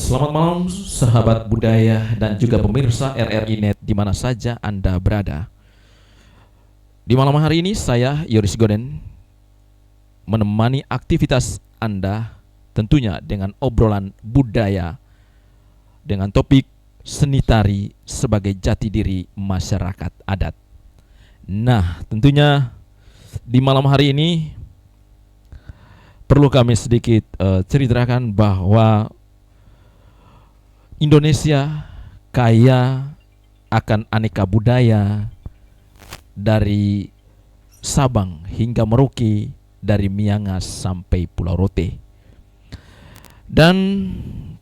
Selamat malam sahabat budaya dan juga pemirsa RRI Net di mana saja Anda berada. Di malam hari ini saya Yoris Goden menemani aktivitas Anda tentunya dengan obrolan budaya dengan topik seni tari sebagai jati diri masyarakat adat. Nah, tentunya di malam hari ini perlu kami sedikit ceritakan bahwa Indonesia kaya akan aneka budaya dari Sabang hingga Merauke, dari Miangas sampai Pulau Rote. Dan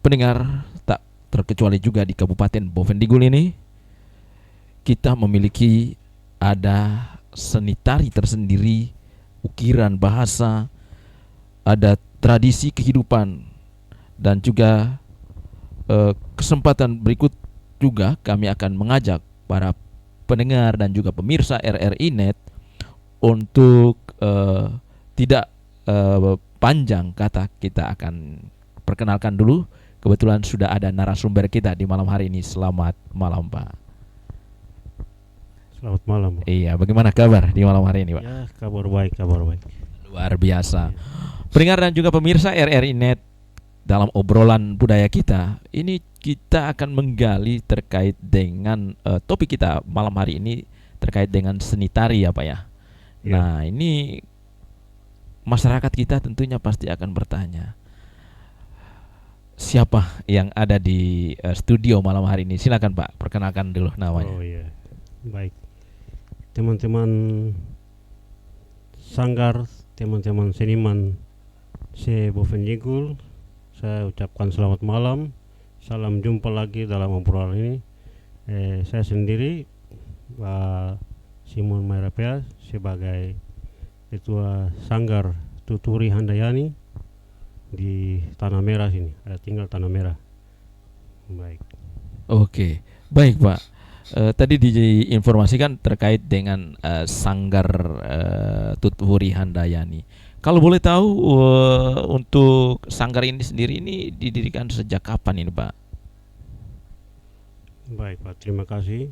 pendengar, tak terkecuali juga di Kabupaten Bovendigul ini, kita memiliki ada seni tari tersendiri, ukiran bahasa, ada tradisi kehidupan, dan juga kesempatan berikut juga kami akan mengajak para pendengar dan juga pemirsa RRI Net untuk tidak panjang kata, kita akan perkenalkan dulu. Kebetulan sudah ada narasumber kita di malam hari ini. Selamat malam, Pak. Selamat malam. Iya, bagaimana kabar di malam hari ini, Pak? Ya, kabar baik, kabar baik. Luar biasa. Pendengar dan juga pemirsa RRI Net, dalam obrolan budaya kita, ini kita akan menggali terkait dengan topik kita malam hari ini terkait dengan seni tari ya Pak ya. Nah, ini masyarakat kita tentunya pasti akan bertanya, siapa yang ada di studio malam hari ini? Silakan Pak, perkenalkan dulu namanya. Oh iya, baik. Teman-teman sanggar, teman-teman seniman se-Bovendigul, saya ucapkan selamat malam. Salam jumpa lagi dalam obrolan ini. Saya sendiri Pak Simon Mairapea sebagai Ketua Sanggar Tuturi Handayani di Tanah Merah sini. Ada tinggal Tanah Merah. Baik. Oke, baik Pak. Tadi diinformasikan terkait dengan Sanggar Tuturi Handayani. Kalau boleh tahu untuk sanggar ini sendiri ini didirikan sejak kapan ini Pak? Baik Pak, terima kasih.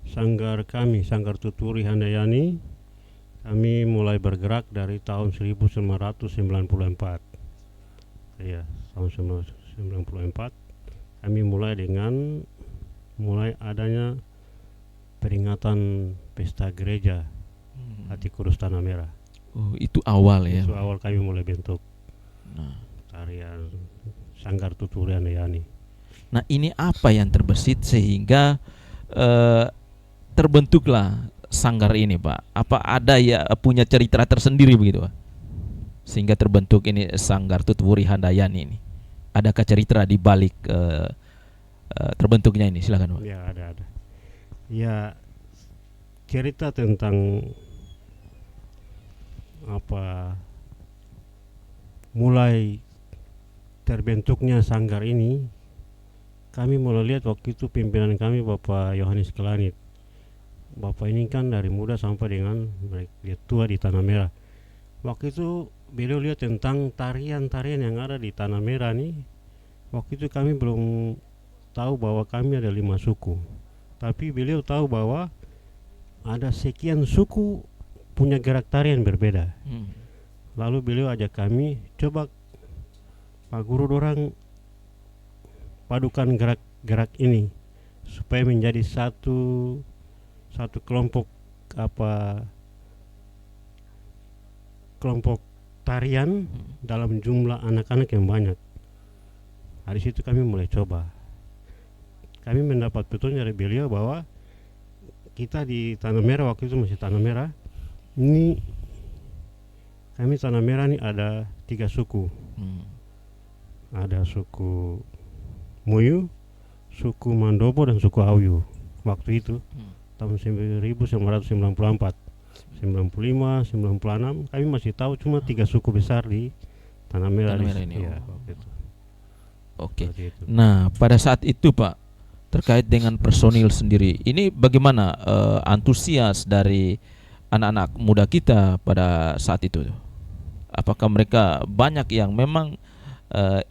Sanggar kami, Sanggar Tuturi Handayani, kami mulai bergerak dari tahun 1994. Ya, tahun 1994 kami mulai dengan adanya peringatan pesta gereja Hati Kudus Tanah Merah. Oh, itu awal ya. Itu awal kami mulai bentuk tarian Sanggar Tuturi Handayani. Nah, ini apa yang terbesit sehingga terbentuklah sanggar ini, Pak? Apa ada ya punya cerita tersendiri begitu, Pak? Sehingga terbentuk ini Sanggar Tuturi Handayani ini. Adakah cerita di balik terbentuknya ini? Silakan, Pak. Ya, ada. Ya, cerita tentang mulai terbentuknya sanggar ini, kami mulai lihat waktu itu pimpinan kami Bapak Yohanes Kelanit. Bapak ini kan dari muda sampai dengan dia tua di Tanah Merah. Waktu itu beliau lihat tentang tarian-tarian yang ada di Tanah Merah nih. Waktu itu kami belum tahu bahwa kami ada 5 suku, tapi beliau tahu bahwa ada sekian suku punya gerak tarian berbeda. Lalu beliau ajak kami, coba Pak Guru dorang padukan gerak-gerak ini supaya menjadi satu kelompok kelompok tarian dalam jumlah anak-anak yang banyak. Dari situ kami mulai coba. Kami mendapat petunjuk dari beliau bahwa kita di Tanah Merah, waktu itu masih Tanah Merah, ini kami Tanah Merah ini ada 3 suku. Ada suku Muyu, suku Mandobo, dan suku Auyu. Waktu itu tahun 1994, 95, 96 kami masih tahu cuma 3 suku besar di Tanah Merah ini. Ya, waktu itu. Oke. Nah, pada saat itu Pak, terkait dengan personil sendiri, ini bagaimana antusias dari anak-anak muda kita pada saat itu? Apakah mereka banyak yang memang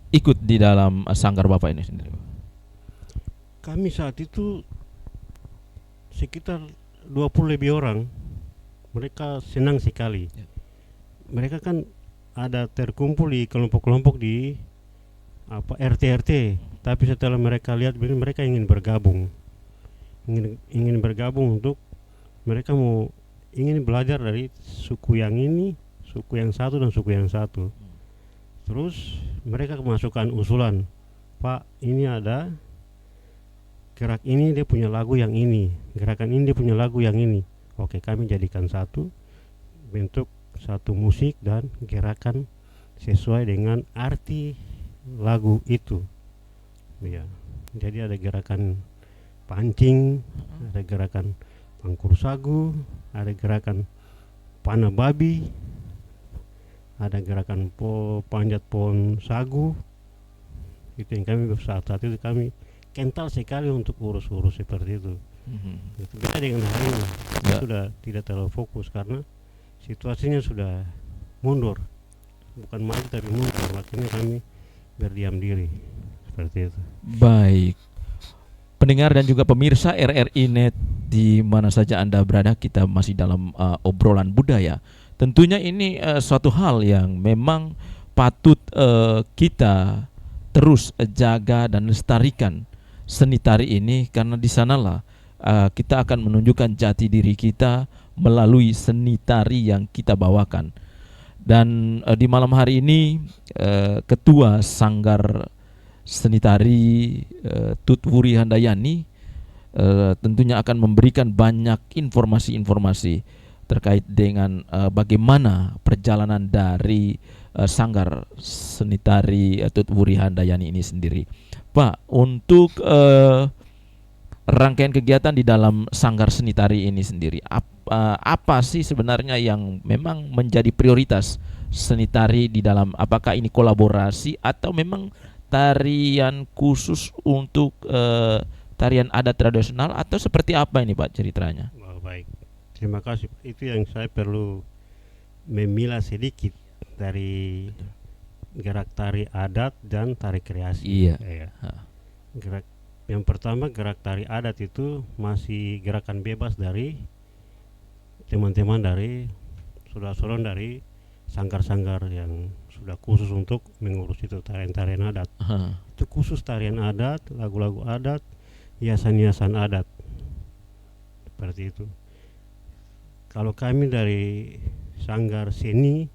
ikut di dalam sanggar Bapak ini sendiri? Kami saat itu sekitar 20 lebih orang. Mereka senang sekali. Ya. Mereka kan ada terkumpul di kelompok-kelompok di RT-RT, tapi setelah mereka lihat begini, mereka ingin bergabung. Ingin bergabung untuk mereka ingin belajar dari suku yang ini, suku yang satu dan suku yang satu. Terus mereka memasukkan usulan, Pak, ini ada gerak ini dia punya lagu yang ini, gerakan ini dia punya lagu yang ini. Oke, kami jadikan satu, bentuk satu musik dan gerakan sesuai dengan arti lagu itu. Ya, jadi ada gerakan pancing, ada gerakan pangkur sagu, ada gerakan panah babi, ada gerakan panjat pohon sagu. Itu yang kami saat itu kami kental sekali untuk urus-urus seperti itu. Itu beda dengan hari ini. Ya. Sudah tidak terlalu fokus karena situasinya sudah mundur, bukan maju tapi mundur. Makanya kami berdiam diri seperti itu. Baik, pendengar dan juga pemirsa RRI Net di mana saja Anda berada, kita masih dalam obrolan budaya. Tentunya ini suatu hal yang memang patut kita terus jaga dan lestarikan seni tari ini, karena di sanalah kita akan menunjukkan jati diri kita melalui seni tari yang kita bawakan. Dan di malam hari ini Ketua Sanggar Seni Tari Tutwuri Handayani tentunya akan memberikan banyak informasi-informasi terkait dengan bagaimana perjalanan dari Sanggar Seni Tari Tutwuri Handayani ini sendiri. Pak, untuk rangkaian kegiatan di dalam Sanggar Seni Tari ini sendiri, apa sih sebenarnya yang memang menjadi prioritas seni tari di dalam, apakah ini kolaborasi atau memang tarian khusus untuk tarian adat tradisional, atau seperti apa ini Pak ceritanya? Oh, baik, terima kasih. Itu yang saya perlu memilah sedikit dari gerak tari adat dan tari kreasi. Iya. Ya. Gerak yang pertama, gerak tari adat itu masih gerakan bebas dari teman-teman dari saudara-saudara dari sanggar-sanggar yang sudah khusus untuk mengurus itu tarian-tarian adat. Itu khusus tarian adat, lagu-lagu adat, hiasan-hiasan adat, seperti itu. Kalau kami dari Sanggar Seni,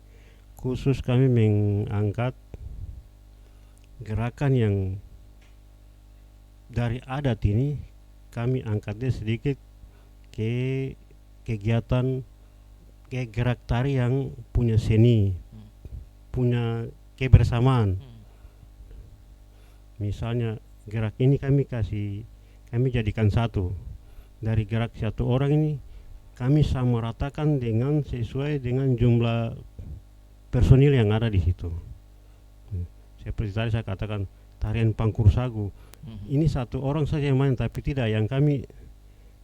khusus kami mengangkat gerakan yang dari adat ini, kami angkatnya sedikit ke kegiatan, ke gerak tari yang punya seni, punya kebersamaan. Misalnya gerak ini kami jadikan satu. Dari gerak satu orang ini kami samaratakan dengan sesuai dengan jumlah personil yang ada di situ. Seperti tadi saya katakan tarian pangkur sagu, ini satu orang saja yang main, tapi tidak, yang kami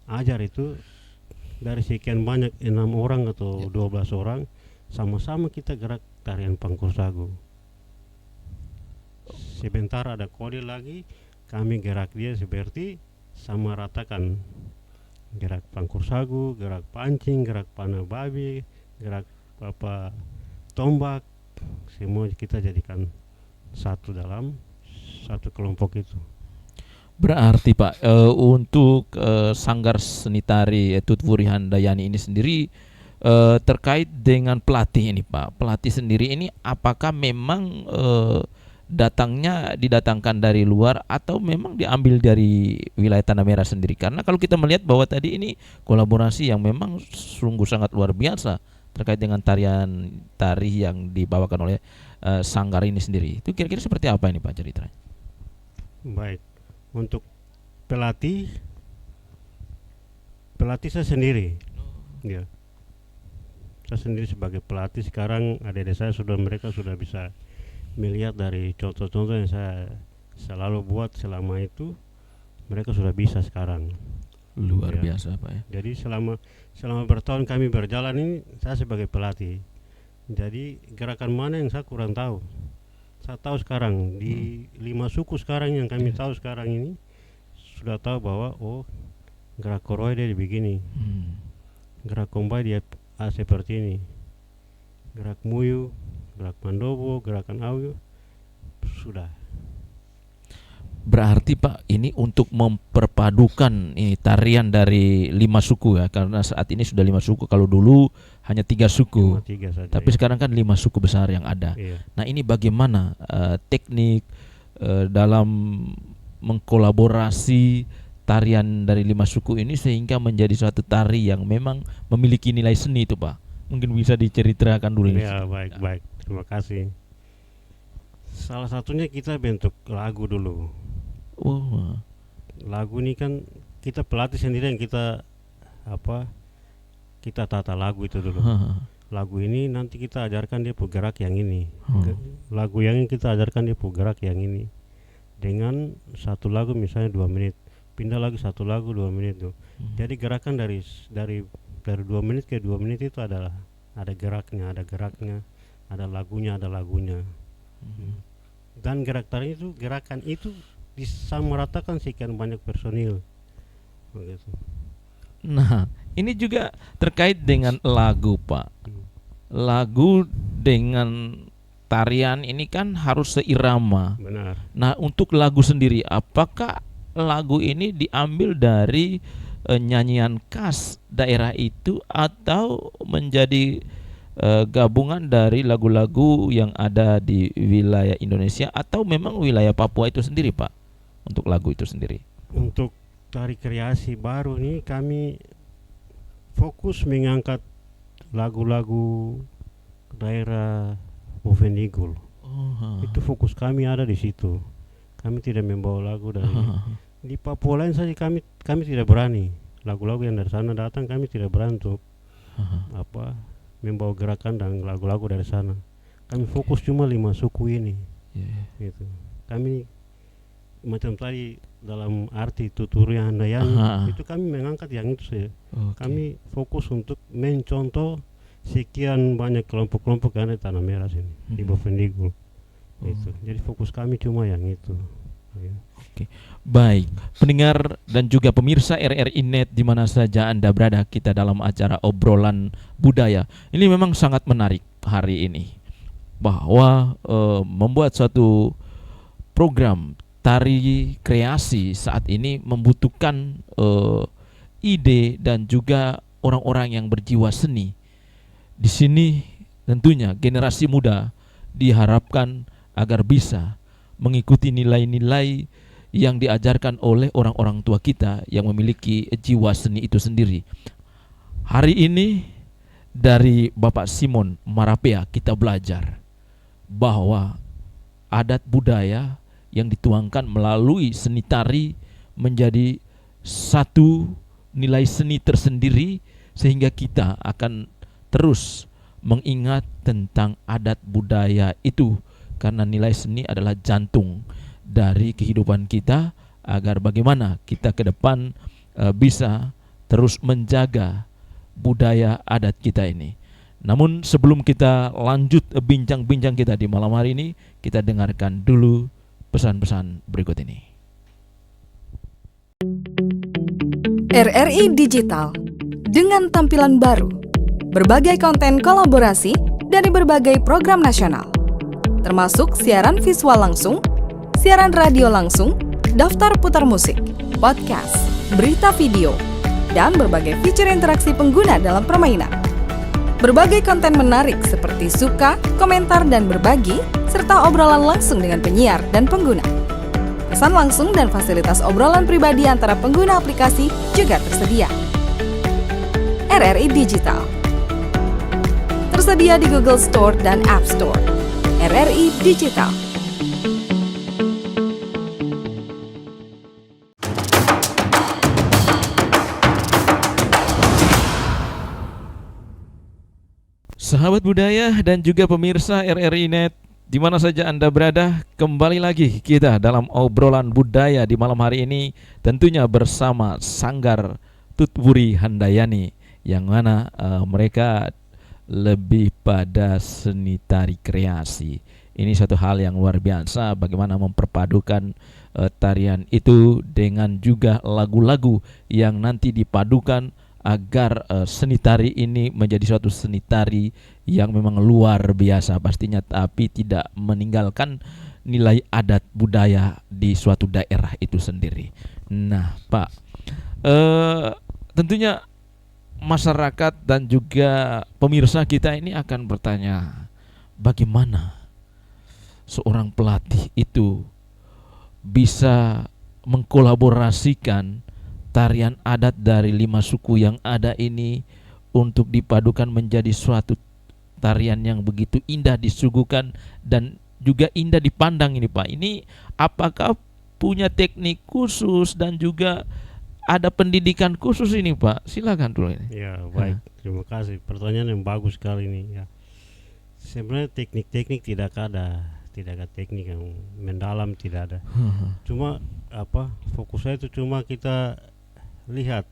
ajar itu dari sekian banyak 6 orang atau 12 orang sama-sama kita gerak tarian pangkur sagu. Sebentar ada kode lagi, kami gerak dia seperti sama ratakan gerak pangkur sagu, gerak pancing, gerak panah babi, gerak tombak, semua kita jadikan satu dalam satu kelompok itu. Berarti Pak, untuk Sanggar Seni Tari Tutwuri Handayani ini sendiri, terkait dengan pelatih ini Pak, pelatih sendiri ini apakah memang didatangkan dari luar atau memang diambil dari wilayah Tanah Merah sendiri? Karena kalau kita melihat bahwa tadi ini kolaborasi yang memang sungguh sangat luar biasa terkait dengan tarian tari yang dibawakan oleh Sanggar ini sendiri. Itu kira-kira seperti apa ini Pak ceritanya? Baik, untuk pelatih saya sendiri, ya, saya sendiri sebagai pelatih. Sekarang adik-adik saya mereka sudah bisa melihat dari contoh-contoh yang saya selalu buat selama itu, mereka sudah bisa sekarang. Luar Ya. biasa Pak ya. Jadi selama bertahun kami berjalan ini, saya sebagai pelatih. Jadi gerakan mana yang saya kurang tahu, Saya tahu sekarang di 5 suku sekarang yang kami tahu sekarang ini sudah tahu bahwa oh gerak koroi dia begini, gerak kombai dia seperti ini, gerak muyu, gerak mandobo, gerakan awu sudah. Berarti Pak, ini untuk memperpadukan ini tarian dari 5 suku ya, karena saat ini sudah 5 suku. Kalau dulu hanya 3 suku, Cuma 3 saja. tapi sekarang kan 5 suku besar yang ada. Iya. Nah ini bagaimana teknik dalam mengkolaborasi tarian dari 5 suku ini sehingga menjadi suatu tari yang memang memiliki nilai seni itu Pak? Mungkin bisa diceritakan dulu ini. Ya, baik. Terima kasih. Salah satunya kita bentuk lagu dulu. Oh, Lagu ini kan kita pelatih sendiri yang kita kita tata lagu itu dulu. Lagu ini nanti kita ajarkan dia gerak yang ini. Lagu yang ini kita ajarkan dia gerak yang ini. Dengan satu lagu misalnya 2 menit, pindah lagi satu lagu 2 menit tuh. Jadi gerakan dari 2 menit ke 2 menit itu adalah ada geraknya, ada lagunya. Dan gerakan itu disamaratakan sekian banyak personil begitu. nah ini juga terkait dengan lagu Pak. Lagu dengan tarian ini kan harus seirama. Benar. Nah untuk lagu sendiri, apakah lagu ini diambil dari nyanyian khas daerah itu atau menjadi gabungan dari lagu-lagu yang ada di wilayah Indonesia atau memang wilayah Papua itu sendiri Pak untuk lagu itu sendiri? Untuk tari kreasi baru nih kami fokus mengangkat lagu-lagu daerah Bovendigul. Itu fokus kami ada di situ. Kami tidak membawa lagu dari di Papua lain saja kami tidak berani. Lagu-lagu yang dari sana datang kami tidak berani untuk membawa gerakan dan lagu-lagu dari sana. Kami fokus cuma 5 suku ini. Gitu. Kami macam tadi dalam arti tuturi handayani itu kami mengangkat yang itu saja. Kami fokus untuk mencontoh sekian banyak kelompok-kelompok yang ada di Tanah Merah sini di Bovendigul. Itu. Jadi fokus kami cuma yang itu. Oke. Baik, pendengar dan juga pemirsa RRI Net di mana saja Anda berada, kita dalam acara obrolan budaya. Ini memang sangat menarik hari ini bahwa membuat suatu program tari kreasi saat ini membutuhkan ide dan juga orang-orang yang berjiwa seni. Di sini tentunya generasi muda diharapkan agar bisa mengikuti nilai-nilai yang diajarkan oleh orang-orang tua kita yang memiliki jiwa seni itu sendiri. Hari ini dari Bapak Simon Marapea kita belajar bahwa adat budaya yang dituangkan melalui seni tari menjadi satu nilai seni tersendiri sehingga kita akan terus mengingat tentang adat budaya itu karena nilai seni adalah jantung dari kehidupan kita agar bagaimana kita ke depan bisa terus menjaga budaya adat kita ini. Namun sebelum kita lanjut bincang-bincang kita di malam hari ini, kita dengarkan dulu pesan-pesan berikut ini. RRI Digital dengan tampilan baru, berbagai konten kolaborasi dari berbagai program nasional, termasuk siaran visual langsung, siaran radio langsung, daftar putar musik, podcast, berita video, dan berbagai fitur interaksi pengguna dalam permainan. Berbagai konten menarik seperti suka, komentar, dan berbagi, serta obrolan langsung dengan penyiar dan pengguna. Pesan langsung dan fasilitas obrolan pribadi antara pengguna aplikasi juga tersedia. RRI Digital tersedia di Google Store dan App Store. RRI Digital. Sahabat budaya dan juga pemirsa RRI Net di mana saja Anda berada, kembali lagi kita dalam obrolan budaya di malam hari ini, tentunya bersama Sanggar Tutburi Handayani yang mana mereka lebih pada seni tari kreasi. Ini satu hal yang luar biasa bagaimana memperpadukan tarian itu dengan juga lagu-lagu yang nanti dipadukan agar seni tari ini menjadi suatu seni tari yang memang luar biasa pastinya, tapi tidak meninggalkan nilai adat budaya di suatu daerah itu sendiri. Nah, Pak, tentunya masyarakat dan juga pemirsa kita ini akan bertanya, bagaimana seorang pelatih itu bisa mengkolaborasikan tarian adat dari 5 suku yang ada ini untuk dipadukan menjadi suatu tarian yang begitu indah disuguhkan dan juga indah dipandang ini, Pak. Ini apakah punya teknik khusus dan juga ada pendidikan khusus ini, Pak? Silakan dulu ini. Ya, baik. Terima kasih. Pertanyaan yang bagus sekali ini. Ya. Sebenarnya teknik-teknik tidak ada teknik yang mendalam, tidak ada. Cuma fokus saya itu cuma kita lihat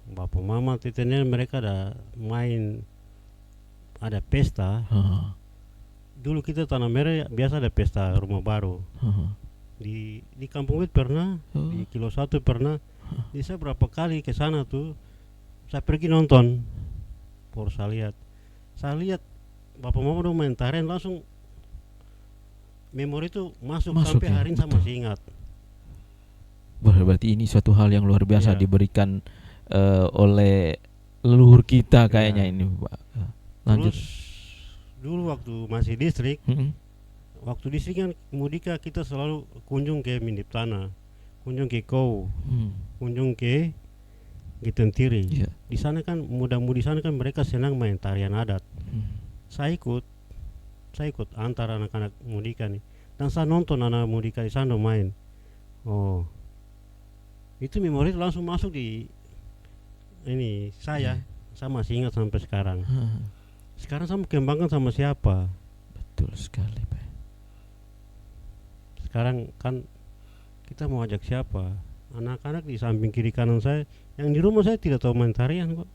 bapak mama titenya mereka ada main, ada pesta. Dulu kita Tanah Merah biasa ada pesta rumah baru. Di Kampung Wit pernah, di Kilo 1 pernah. Jadi saya berapa kali ke sana tuh, saya pergi nonton. Baru saya lihat bapak mama udah main tarian, langsung memori itu masuk sampai ya, hari ini saya masih ingat. Berarti ini suatu hal yang luar biasa diberikan oleh leluhur kita kayaknya ini, Pak. Lanjut. Terus dulu waktu masih distrik, waktu distrik kan Mudika kita selalu kunjung ke Mindip Tanah, kunjung ke Kou, kunjung ke Gitentiri. Di sana kan muda-mudi sana kan mereka senang main tarian adat. Saya ikut antara anak-anak Mudika nih, dan saya nonton anak Mudika di sana main. Oh, itu memori langsung masuk di ini saya masih ingat sampai sekarang. Sekarang saya mau kembangkan sama siapa? Betul sekali, Pak. Sekarang kan kita mau ajak siapa? Anak-anak di samping kiri kanan saya, yang di rumah saya tidak tahu main tarian kok.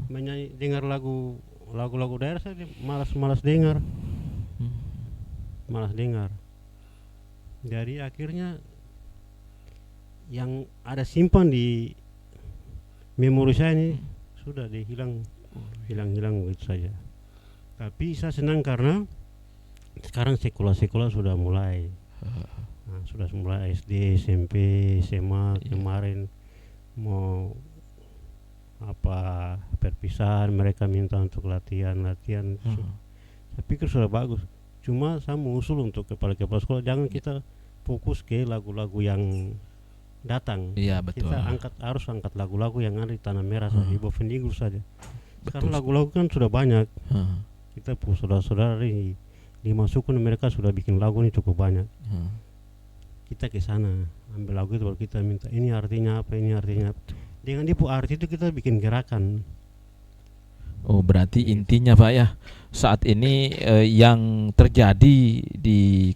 Menyanyi, dengar lagu-lagu daerah saya malas dengar. Malas dengar. Jadi akhirnya yang ada simpan di memori saya ini sudah hilang begitu saja. Tapi saya senang karena sekarang sekolah sudah mulai. Sudah mulai SD, SMP, SMA. Kemarin mau perpisahan mereka minta untuk latihan. Saya pikir sudah bagus. Cuma saya mengusul untuk kepala-kepala sekolah, jangan kita fokus ke lagu-lagu yang datang. Iya, betul. Kita harus angkat lagu-lagu yang ada di Tanah Merah saja, di Bovendigul saja. Sekarang lagu-lagu kan sudah banyak. Kita saudara-saudara di 5 suku mereka sudah bikin lagu ini cukup banyak. Kita ke sana ambil lagu itu baru kita minta ini artinya apa, ini artinya apa. Dengan dipu arti itu kita bikin gerakan. Oh, berarti intinya, Pak, ya, saat ini yang terjadi di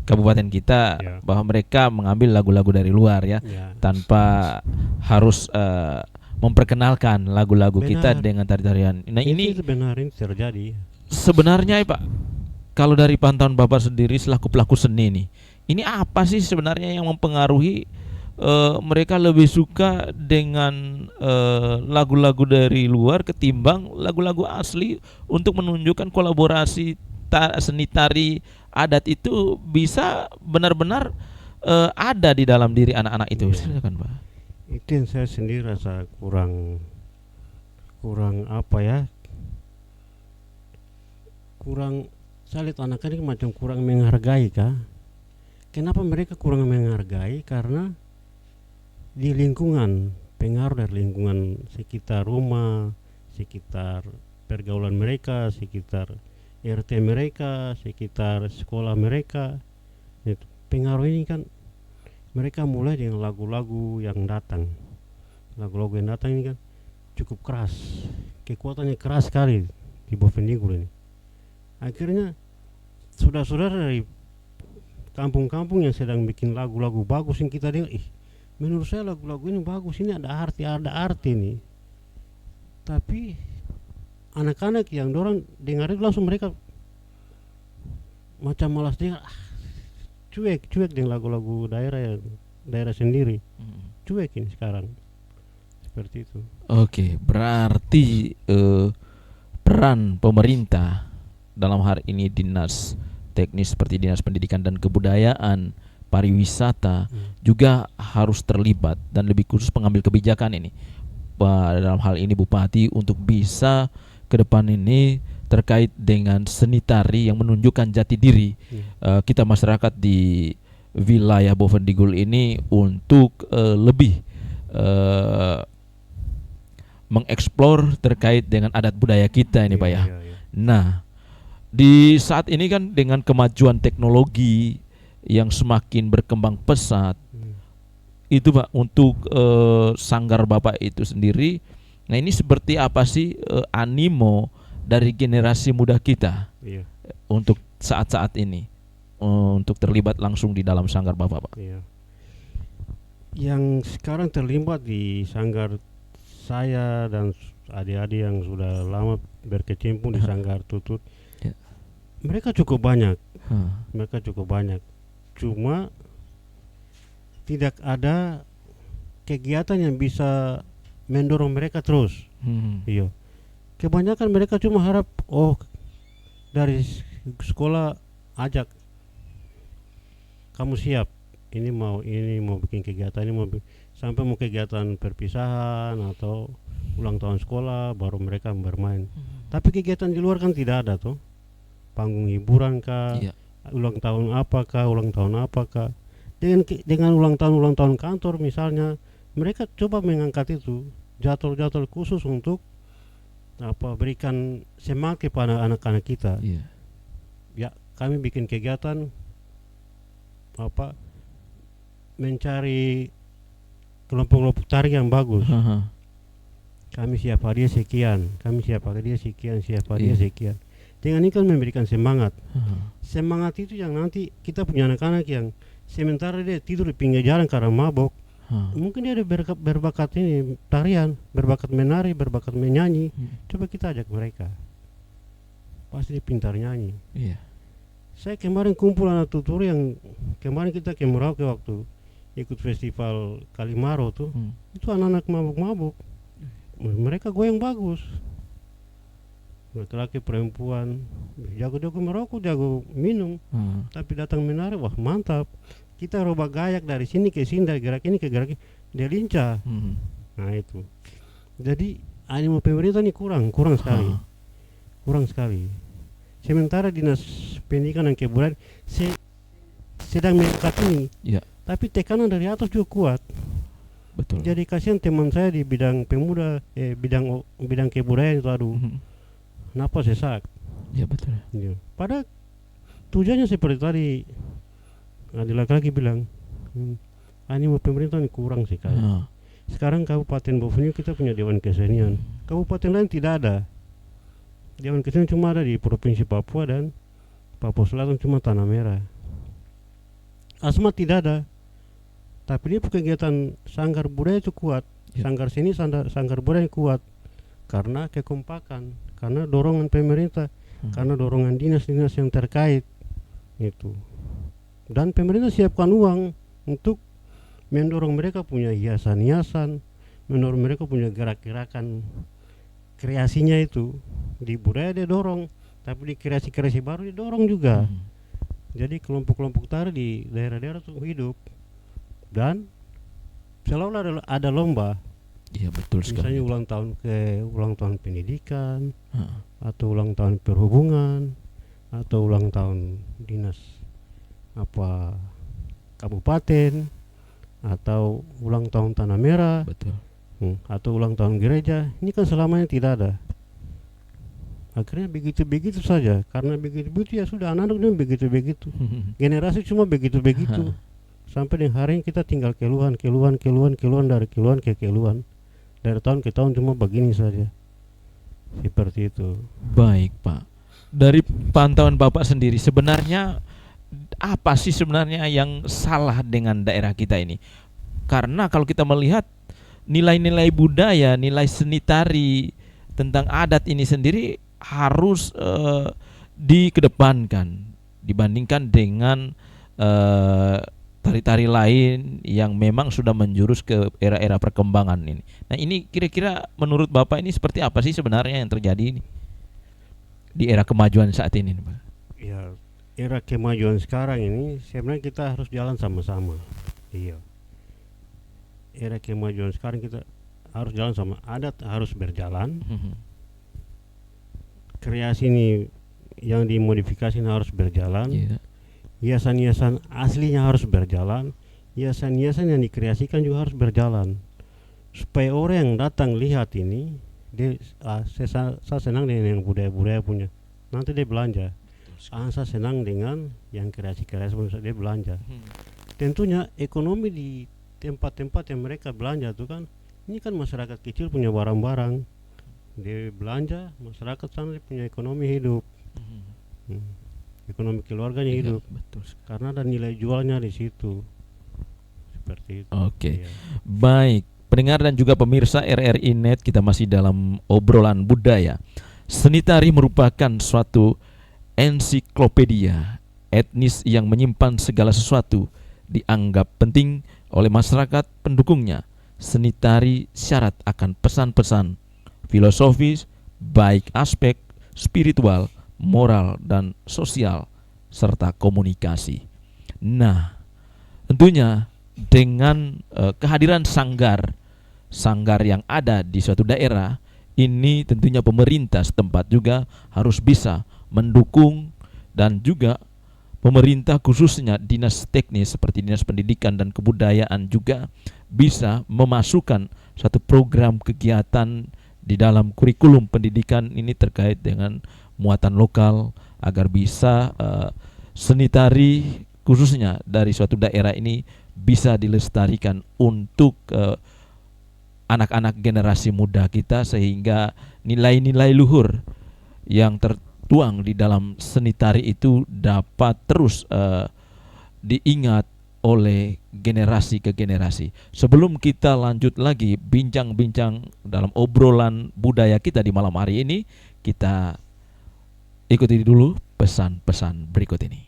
kabupaten kita bahwa mereka mengambil lagu-lagu dari luar ya, tanpa harus memperkenalkan lagu-lagu kita dengan tari-tarian. Nah, ini benar, ini terjadi. Sebenarnya, Pak, kalau dari pantauan Bapak sendiri selaku pelaku seni ini apa sih sebenarnya yang mempengaruhi mereka lebih suka dengan lagu-lagu dari luar ketimbang lagu-lagu asli untuk menunjukkan kolaborasi seni tari adat itu bisa benar-benar ada di dalam diri anak-anak itu. Silakan, Pak. Itu yang saya sendiri rasa kurang saya lihat anak-anak ini macam kurang menghargai kah? Kenapa mereka kurang menghargai? Karena di lingkungan, pengaruh dari lingkungan sekitar rumah, sekitar pergaulan mereka, sekitar RT mereka, sekitar sekolah mereka, itu pengaruh ini kan mereka mulai dengan lagu-lagu yang datang. Lagu-lagu yang datang ini kan cukup keras, kekuatannya keras sekali di Bovendigul ini. Akhirnya saudara-saudara dari kampung-kampung yang sedang bikin lagu-lagu bagus yang kita dengar, menurut saya lagu-lagu ini bagus, ini ada arti nih. Tapi anak-anak yang dorang dengar itu langsung mereka macam malas dengar, cuek dengan lagu-lagu daerah sendiri, cuek ini sekarang seperti itu. Oke, berarti peran pemerintah dalam hal ini dinas teknis seperti dinas pendidikan dan kebudayaan, pariwisata juga harus terlibat, dan lebih khusus pengambil kebijakan ini dalam hal ini Bupati, untuk bisa ke depan ini terkait dengan seni tari yang menunjukkan jati diri kita masyarakat di wilayah Bovendigul ini untuk lebih mengeksplor terkait dengan adat budaya kita ini Pak ya. Nah, di saat ini kan dengan kemajuan teknologi yang semakin berkembang pesat, itu Pak, untuk sanggar Bapak itu sendiri, nah ini seperti apa sih animo dari generasi muda kita untuk saat-saat ini untuk terlibat langsung di dalam sanggar Bapak, Pak? Yang sekarang terlibat di sanggar saya dan adik-adik yang sudah lama berkecimpung di sanggar Tutut, mereka cukup banyak. Cuma tidak ada kegiatan yang bisa mendorong mereka terus. Iya. Kebanyakan mereka cuma harap, dari sekolah ajak, kamu siap, ini mau bikin kegiatan, sampai mau kegiatan perpisahan atau ulang tahun sekolah baru mereka bermain. Tapi kegiatan di luar kan tidak ada tuh, panggung hiburan kah, ulang tahun apakah. Dengan ulang tahun kantor misalnya, mereka coba mengangkat itu jadwal khusus untuk berikan semangat kepada anak-anak kita. Ya, kami bikin kegiatan mencari kelompok-kelompok tari yang bagus. Kami siap hadiah sekian, sekian. Dengan ini kan memberikan semangat. Semangat itu yang nanti kita punya anak-anak yang sementara dia tidur di pinggir jalan karena mabok, mungkin dia ada berbakat ini tarian, berbakat menari, berbakat menyanyi. Coba kita ajak mereka, pasti dia pintar nyanyi. Saya kemarin kumpul anak tutur yang kemarin kita ke Merauke waktu ikut festival Kalimaro tuh, itu anak-anak mabuk-mabuk, mereka goyang bagus, laki-laki perempuan, jago-jago merokok, jago minum, tapi datang menari, wah mantap. Kita robah gayak dari sini ke sini, dari gerak ini ke gerak ini, dia lincah. Nah itu. Jadi animo pemerintah ini kurang sekali. Sementara dinas pendidikan dan kebudayaan sedang mengangkat ini, tapi tekanan dari atas juga kuat. Betul. Jadi kasihan teman saya di bidang pemuda, bidang kebudayaan itu, kenapa sesak? Ya betul. Pada tujuannya seperti tadi laki-laki bilang, animo pemerintah ini kurang sekali. Sekarang Kabupaten Bovendigul kita punya Dewan Kesenian, kabupaten lain tidak ada. Dewan Kesenian cuma ada di Provinsi Papua dan Papua Selatan, cuma Tanah Merah. Asmat tidak ada, tapi dia kegiatan sanggar budaya itu kuat. Sanggar seni, sanggar budaya kuat karena kekompakan, karena dorongan pemerintah, karena dorongan dinas-dinas yang terkait itu. Dan pemerintah siapkan uang untuk mendorong mereka punya hiasan-hiasan, mendorong mereka punya gerak-gerakan kreasinya itu. Di budaya dia dorong, tapi di kreasi-kreasi baru dia dorong juga. Jadi kelompok-kelompok tari di daerah-daerah itu hidup, dan selalu ada lomba. Iya betul sekali. Misalnya ulang tahun pendidikan, atau ulang tahun perhubungan, atau ulang tahun dinas kabupaten, atau ulang tahun Tanah Merah, atau ulang tahun gereja. Ini kan selamanya tidak ada. Akhirnya begitu saja. Karena begitu ya sudah, anak-anak begitu. Generasi cuma begitu. Sampai dengan hari ini kita tinggal keluhan dari keluhan ke keluhan. Dari tahun ke tahun cuma begini saja. Seperti itu. Baik Pak. Dari pantauan Bapak sendiri, sebenarnya apa sih sebenarnya yang salah dengan daerah kita ini? Karena kalau kita melihat nilai-nilai budaya, nilai seni tari tentang adat ini sendiri harus dikedepankan dibandingkan dengan tari-tari lain yang memang sudah menjurus ke era-era perkembangan ini. Nah, ini kira-kira menurut Bapak ini seperti apa sih sebenarnya yang terjadi ini di era kemajuan saat ini, Pak? Ya, era kemajuan sekarang ini sebenarnya kita harus jalan sama-sama. Iya. Era kemajuan sekarang kita harus jalan sama, adat harus berjalan. Kreasi ini yang dimodifikasi harus berjalan. Yeah. Hiasan-hiasan aslinya harus berjalan. Hiasan-hiasan yang dikreasikan juga harus berjalan. Supaya orang yang datang lihat ini, dia saya senang dengan yang budaya-budaya punya. Nanti dia belanja. Saya senang dengan yang kreasi-kreasi punya, dia belanja. Tentunya ekonomi di tempat-tempat yang mereka belanja itu kan, ini kan masyarakat kecil punya barang-barang, dia belanja, masyarakat sana dia punya ekonomi hidup, ekonomi keluarganya hidup, betul. Karena ada nilai jualnya di situ, seperti itu. Oke. Iya. Baik, pendengar dan juga pemirsa RRI Net, kita masih dalam obrolan budaya. Seni tari merupakan suatu ensiklopedia etnis yang menyimpan segala sesuatu, dianggap penting oleh masyarakat pendukungnya. Seni tari syarat akan pesan-pesan filosofis, baik aspek spiritual, moral, dan sosial, serta komunikasi. Nah, tentunya dengan kehadiran sanggar yang ada di suatu daerah, ini tentunya pemerintah setempat juga harus bisa mendukung, dan juga pemerintah khususnya dinas teknis seperti dinas pendidikan dan kebudayaan juga bisa memasukkan satu program kegiatan di dalam kurikulum pendidikan ini terkait dengan muatan lokal, agar bisa seni tari khususnya dari suatu daerah ini bisa dilestarikan untuk anak-anak generasi muda kita, sehingga nilai-nilai luhur yang tertuang di dalam seni tari itu dapat terus diingat oleh generasi ke generasi. Sebelum kita lanjut lagi bincang-bincang dalam obrolan budaya kita di malam hari ini, kita ikuti dulu pesan-pesan berikut ini.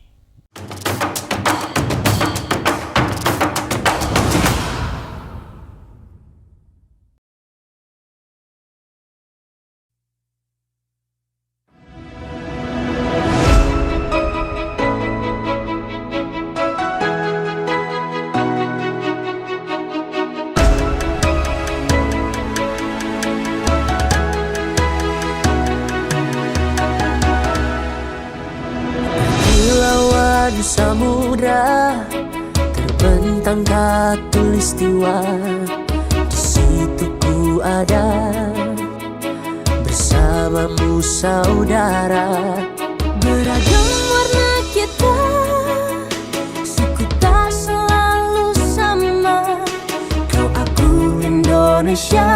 Di samudra terbentang khatulistiwa, di situ ku ada bersamamu saudara. Beragam warna kita, suku tak selalu sama. Kau aku Indonesia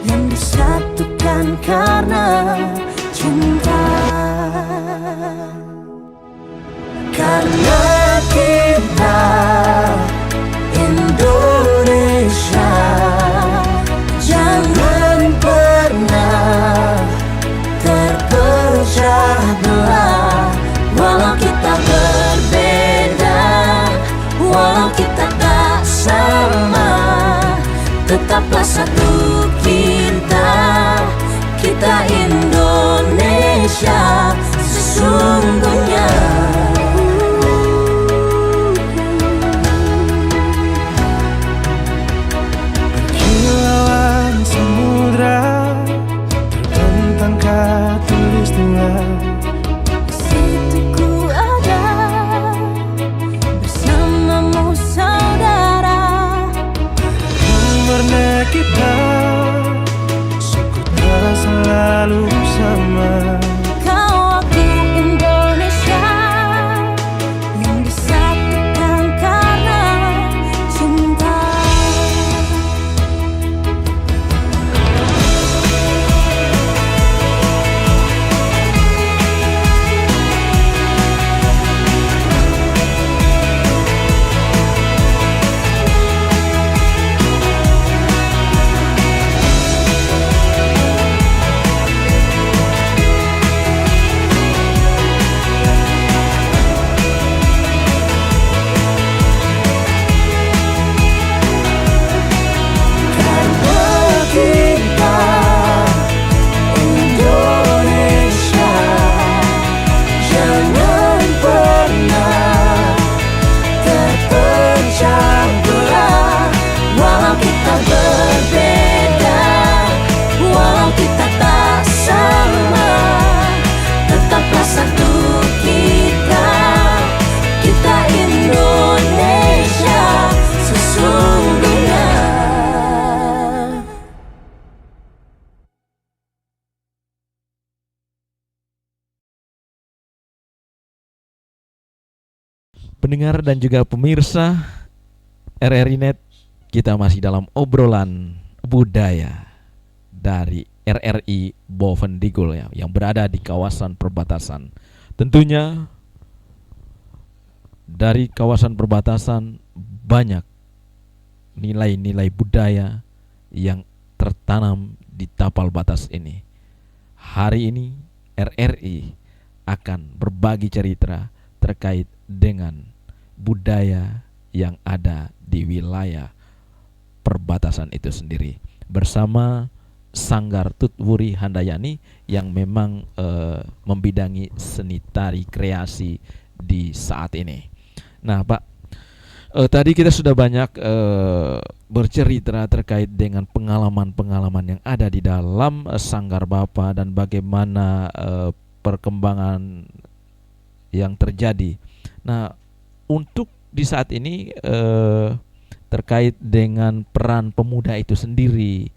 yang disatukan karena cinta. Karena kita Indonesia, jangan pernah terpecah belah. Walau kita berbeda, walau kita tak sama, tetaplah satu kita Indonesia sesungguhnya. Kita suku tak selalu sama. Kau aku Indonesia yang disatukan karena cinta. Pendengar dan juga pemirsa RRI Net, kita masih dalam obrolan budaya dari RRI Bovendigul ya, yang berada di kawasan perbatasan. Tentunya dari kawasan perbatasan banyak nilai-nilai budaya yang tertanam di tapal batas ini. Hari ini RRI akan berbagi cerita terkait dengan budaya yang ada di wilayah perbatasan itu sendiri bersama Sanggar Tutwuri Handayani yang memang membidangi seni tari kreasi di saat ini. Nah, Pak, tadi kita sudah banyak bercerita terkait dengan pengalaman-pengalaman yang ada di dalam sanggar Bapak dan bagaimana perkembangan yang terjadi. Nah, untuk di saat ini terkait dengan peran pemuda itu sendiri,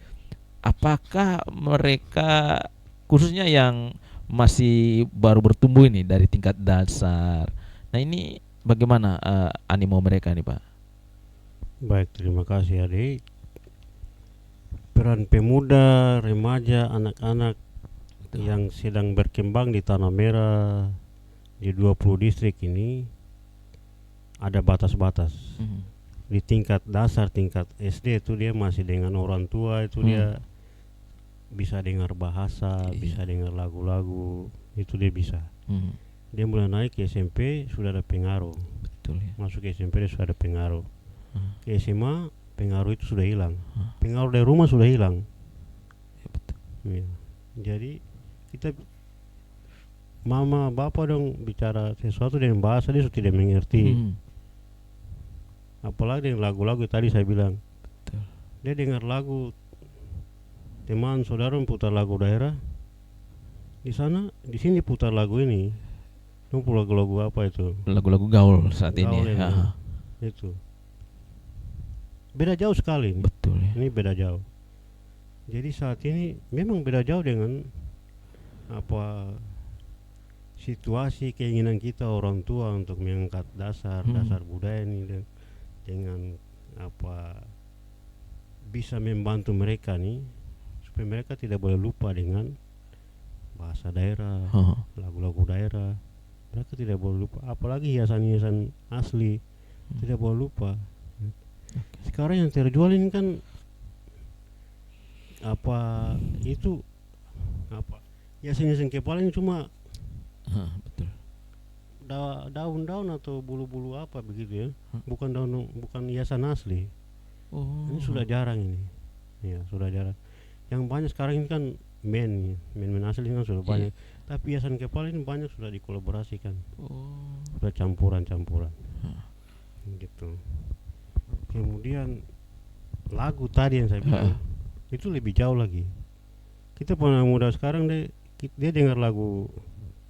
apakah mereka khususnya yang masih baru bertumbuh ini dari tingkat dasar, nah ini bagaimana animo mereka nih, Pak? Baik, terima kasih adik. Peran pemuda, remaja, anak-anak yang sedang berkembang di Tanah Merah di 20 distrik ini ada batas-batas. Di tingkat dasar, tingkat SD itu dia masih dengan orang tua, itu dia bisa dengar bahasa, bisa dengar lagu-lagu, itu dia bisa. Dia mulai naik ke SMP sudah ada pengaruh. Betul ya. Masuk ke SMP dia sudah ada pengaruh. Ke SMA pengaruh itu sudah hilang. Pengaruh dari rumah sudah hilang. Ya, betul. Ya. Jadi kita mama bapak dong bicara sesuatu dengan bahasa dia sudah tidak mengerti. Apalagi dengan lagu-lagu tadi saya bilang. Betul. Dia dengar lagu teman saudara putar lagu daerah. Di sana, di sini putar lagu ini. Itu lagu-lagu apa itu? Lagu-lagu gaul saat Gaul ini. ini. Itu. Beda jauh sekali. Betul ya. Ini beda jauh. Jadi saat ini memang beda jauh dengan apa situasi keinginan kita orang tua untuk mengangkat dasar budaya ini dengan apa bisa membantu mereka nih supaya mereka tidak boleh lupa dengan bahasa daerah, lagu-lagu daerah. Mereka tidak boleh lupa, apalagi hiasan-hiasan asli tidak boleh lupa. Sekarang yang terjual ini kan apa itu apa hiasan-hiasan kepala ini cuma Betul. daun-daun atau bulu-bulu apa begitu ya, bukan daun, bukan hiasan asli. Ini sudah jarang ini, ya sudah jarang. Yang banyak sekarang ini kan men asli kan sudah banyak, tapi hiasan kepala ini banyak sudah dikolaborasikan, sudah campuran gitu. Kemudian lagu tadi yang saya bilang itu lebih jauh lagi. Kita pernah muda sekarang dia dengar lagu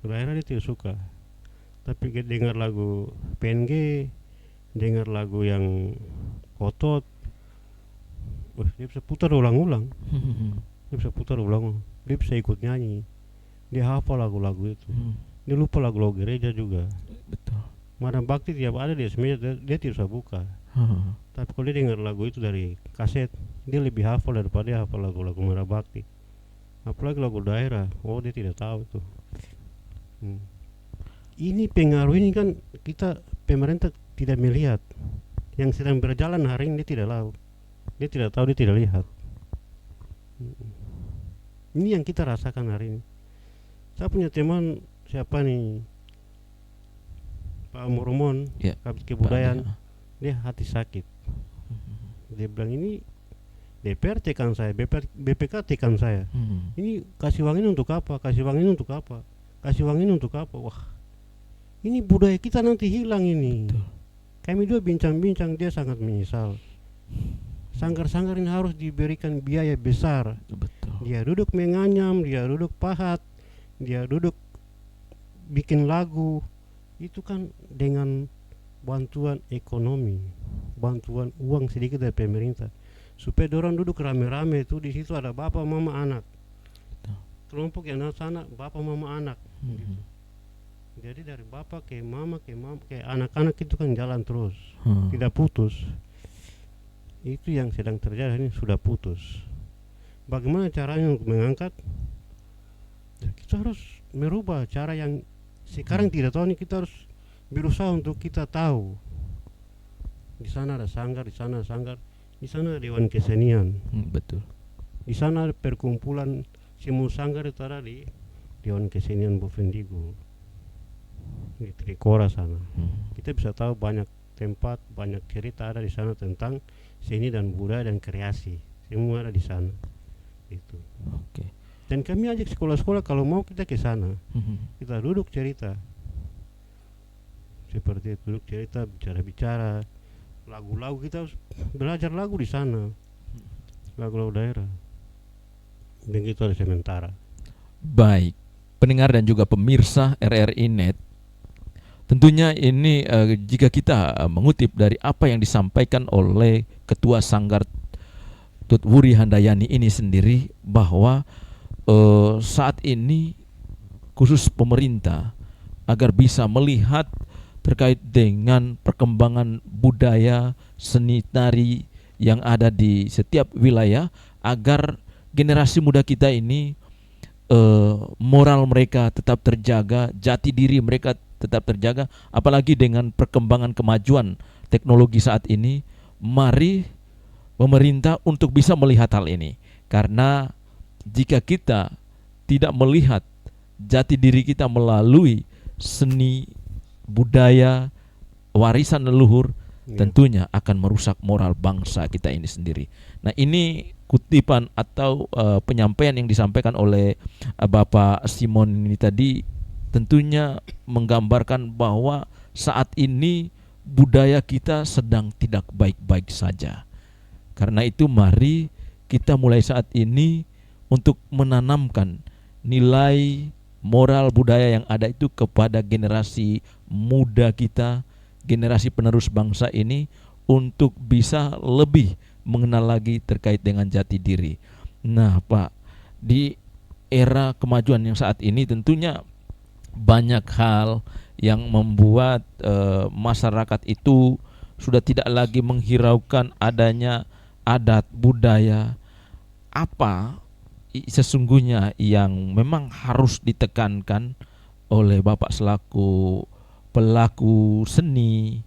daerah dia tidak suka, tapi dia dengar lagu PNG, dengar lagu yang otot, dia bisa putar ulang-ulang. Dia bisa putar ulang-ulang, dia bisa ikut nyanyi, dia hafal lagu-lagu itu. Dia lupa lagu-lagu gereja juga. Betul. Madam Bakti tiap ada di meja dia tidak usah buka. Tapi kalau dia dengar lagu itu dari kaset, dia lebih hafal daripada dia hafal lagu-lagu Madam Bakti. Apalagi lagu daerah, dia tidak tahu itu. Ini pengaruh ini kan kita pemerintah tidak melihat. Yang sedang berjalan hari ini dia tidak tahu. Dia tidak tahu, dia tidak lihat. Ini yang kita rasakan hari ini. Saya punya teman siapa nih, Pak Murmon, Kabit Kebudayaan, dia hati sakit. Dia bilang ini DPR tekan saya, BPK tekan saya. Ini kasih uang ini untuk apa? Kasih uang ini untuk apa? Kasih uang ini untuk apa? Wah, ini budaya kita nanti hilang ini. Betul. Kami dua bincang-bincang, dia sangat menyesal. Sanggar-sanggar ini harus diberikan biaya besar. Betul. Dia duduk menganyam, dia duduk pahat, dia duduk bikin lagu. Itu kan dengan bantuan ekonomi, bantuan uang sedikit dari pemerintah. Supaya orang duduk rame-rame itu, di situ ada bapak, mama, anak. Kelompok yang sana bapak, mama, anak. Gitu. Jadi dari bapak ke mama ke anak-anak itu kan jalan terus, Hmm. tidak putus. Itu yang sedang terjadi ini, sudah putus. Bagaimana caranya untuk mengangkat? Ya, kita harus merubah cara yang sekarang tidak tahu, ini kita harus berusaha untuk kita tahu. Di sana ada sanggar, di sana ada sanggar, di sana ada dewan kesenian, Betul. di sana ada perkumpulan semua sanggar itu ada di dewan kesenian Bovendigul di Trikora sana. Kita bisa tahu banyak tempat, banyak cerita ada di sana tentang seni dan budaya dan kreasi, semua ada di sana. Itu. Oke. Dan kami ajak sekolah-sekolah kalau mau kita ke sana, kita duduk cerita, seperti itu, duduk cerita, bicara-bicara, lagu-lagu, kita harus belajar lagu di sana, lagu-lagu daerah. Begitu ada sementara. Baik, pendengar dan juga pemirsa RRI Net, tentunya ini jika kita mengutip dari apa yang disampaikan oleh Ketua Sanggar Tut Wuri Handayani ini sendiri, bahwa saat ini khusus pemerintah agar bisa melihat terkait dengan perkembangan budaya seni tari yang ada di setiap wilayah, agar generasi muda kita ini moral mereka tetap terjaga, jati diri mereka tetap terjaga, apalagi dengan perkembangan kemajuan teknologi saat ini. Mari pemerintah untuk bisa melihat hal ini, karena jika kita tidak melihat jati diri kita melalui seni budaya warisan leluhur, tentunya akan merusak moral bangsa kita ini sendiri. Nah, ini kutipan atau penyampaian yang disampaikan oleh Bapak Simon ini tadi tentunya menggambarkan bahwa saat ini budaya kita sedang tidak baik-baik saja. Karena itu mari kita mulai saat ini untuk menanamkan nilai moral budaya yang ada itu kepada generasi muda kita, generasi penerus bangsa ini, untuk bisa lebih mengenal lagi terkait dengan jati diri. Nah, Pak, di era kemajuan yang saat ini tentunya banyak hal yang membuat masyarakat itu sudah tidak lagi menghiraukan adanya adat budaya. Apa sesungguhnya yang memang harus ditekankan oleh Bapak selaku pelaku seni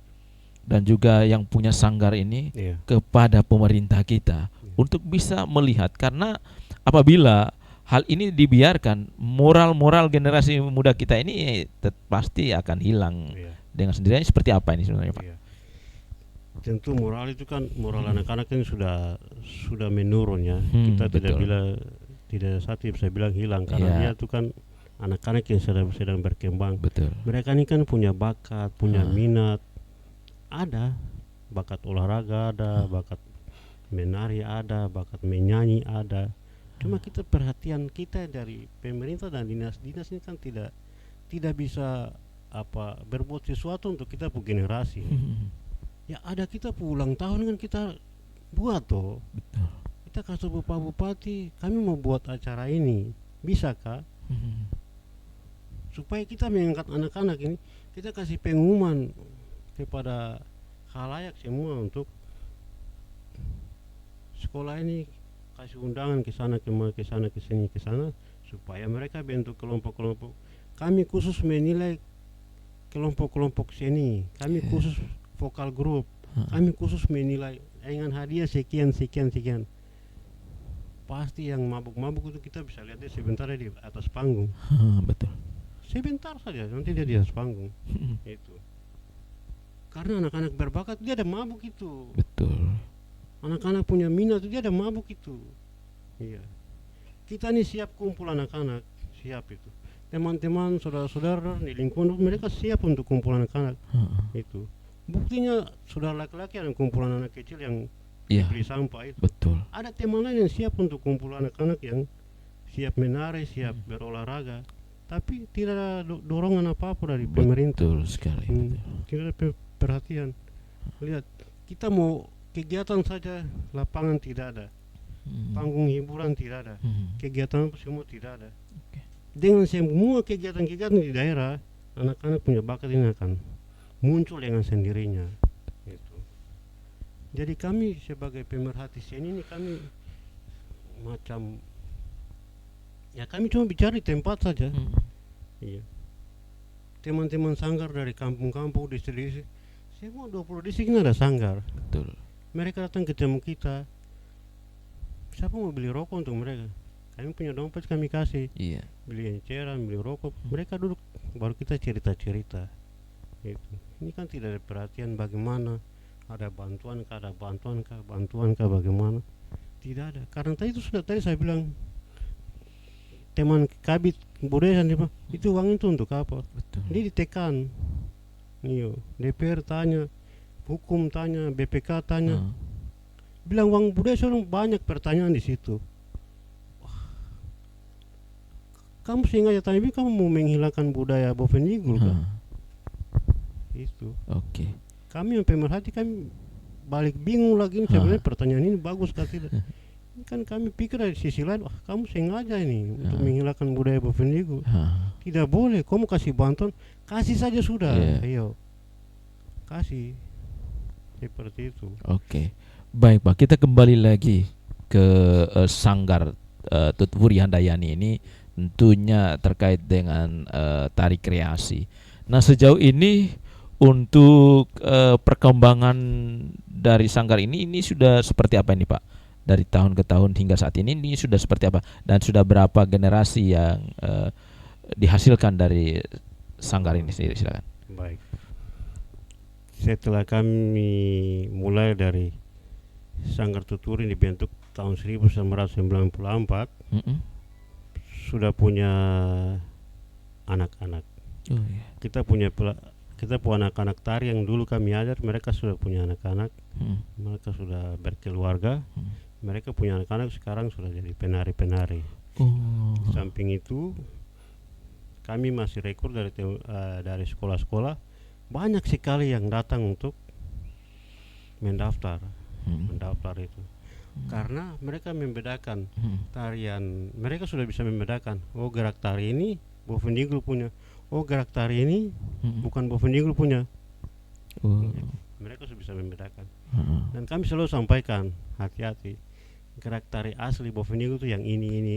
dan juga yang punya sanggar ini kepada pemerintah kita untuk bisa melihat? Karena apabila hal ini dibiarkan, moral-moral generasi muda kita ini pasti akan hilang dengan sendirinya. Seperti apa ini sebenarnya, Pak? Tentu moral itu kan, moral anak-anak ini sudah menurun ya. Kita tidak satu bisa bilang hilang, karena dia itu kan anak-anak yang sedang berkembang. Betul. Mereka ini kan punya bakat, punya minat, ada bakat olahraga, ada bakat menari, ada bakat menyanyi, ada. Cuma kita perhatian kita dari pemerintah dan dinas-dinas ini kan tidak bisa berbuat sesuatu untuk kita punya generasi. Ya ada kita ulang tahun kan kita buat toh. Betul. Kita kasih Bapak Bupati, kami mau buat acara ini, bisa kah? Supaya kita mengangkat anak-anak ini, kita kasih pengumuman kepada khalayak semua untuk sekolah ini, kasih undangan ke sana ke sana ke sini ke sana, supaya mereka bentuk kelompok-kelompok. Kami khusus menilai kelompok-kelompok seni, kami khusus vokal grup, kami khusus menilai dengan hadiah sekian. Pasti yang mabuk-mabuk itu kita bisa lihat dia sebentar di atas panggung. Betul. Sebentar saja, nanti dia di atas panggung. Itu. Karena anak-anak berbakat dia ada mabuk itu. Betul. Anak-anak punya minat itu dia ada mabuk itu. Iya. Kita nih siap kumpul anak-anak, siap itu. Teman-teman, saudara-saudara di lingkungan mereka siap untuk kumpul anak-anak. Itu. Buktinya saudara laki-laki ada kumpulan anak kecil yang beli sampah itu. Betul. Ada teman lain yang siap untuk kumpul anak-anak yang siap menari, siap berolahraga, tapi tidak ada dorongan apa-apa dari pemerintah. Betul sekali. Tidak ada perhatian. Lihat, kita mau kegiatan saja, lapangan tidak ada, panggung hiburan tidak ada, kegiatan semua tidak ada. Dengan semua kegiatan-kegiatan di daerah, anak-anak punya bakat ini akan muncul dengan sendirinya. Gitu. Jadi kami sebagai pemerhati seni ini kami macam ya kami cuma bicara di tempat saja. Iya. Teman-teman sanggar dari kampung-kampung, distrik-distrik, semua 20 distrik ini ada sanggar. Betul. Mereka datang ketemu kita. Siapa mau beli rokok untuk mereka? Kami punya dompet, kami kasih. Iya. Beli eceran, beli rokok. Mereka duduk, baru kita cerita-cerita. Gitu. Ini kan tidak ada perhatian bagaimana. Ada bantuan kah, bagaimana. Tidak ada. Karena tadi itu sudah tadi saya bilang, teman Kabit Budaya itu uang itu untuk apa? Betul. Dia ditekan. Iyo, DPR tanya, hukum tanya, BPK tanya. Bilang uang budaya seorang banyak pertanyaan di situ. Kamu sengaja tanya, kamu mau menghilangkan budaya Bovendigul kan? Itu. Oke. Kami yang pemerhati kami balik bingung lagi ini sebenarnya pertanyaan ini bagus kah tidak? Ini kan kami pikir dari sisi lain, wah kamu sengaja ini untuk menghilangkan budaya Bovendigul. Tidak boleh, kamu kasih bantuan, kasih saja sudah. Ayo, kasih. Seperti itu. Oke. Baik Pak, kita kembali lagi ke Sanggar Tutpuri Handayani ini. Tentunya terkait dengan tari kreasi. Nah sejauh ini untuk perkembangan dari sanggar ini sudah seperti apa ini Pak? Dari tahun ke tahun hingga saat ini sudah seperti apa? Dan sudah berapa generasi yang dihasilkan dari sanggar ini sendiri? Silakan. Baik. Setelah kami mulai dari Sanggar Tuturi dibentuk tahun 1994. Sudah punya anak-anak. Kita punya anak-anak tari yang dulu kami ajar, mereka sudah punya anak-anak. Mereka sudah berkeluarga. Mereka punya anak-anak sekarang sudah jadi penari-penari. Samping itu kami masih rekrut dari sekolah-sekolah. Banyak sekali yang datang untuk mendaftar itu. Karena mereka membedakan tarian, mereka sudah bisa membedakan, oh gerak tari ini Bovendigul punya, oh gerak tari ini bukan Bovendigul punya. Mereka sudah bisa membedakan. Dan kami selalu sampaikan, hati-hati, gerak tari asli Bovendigul itu yang ini.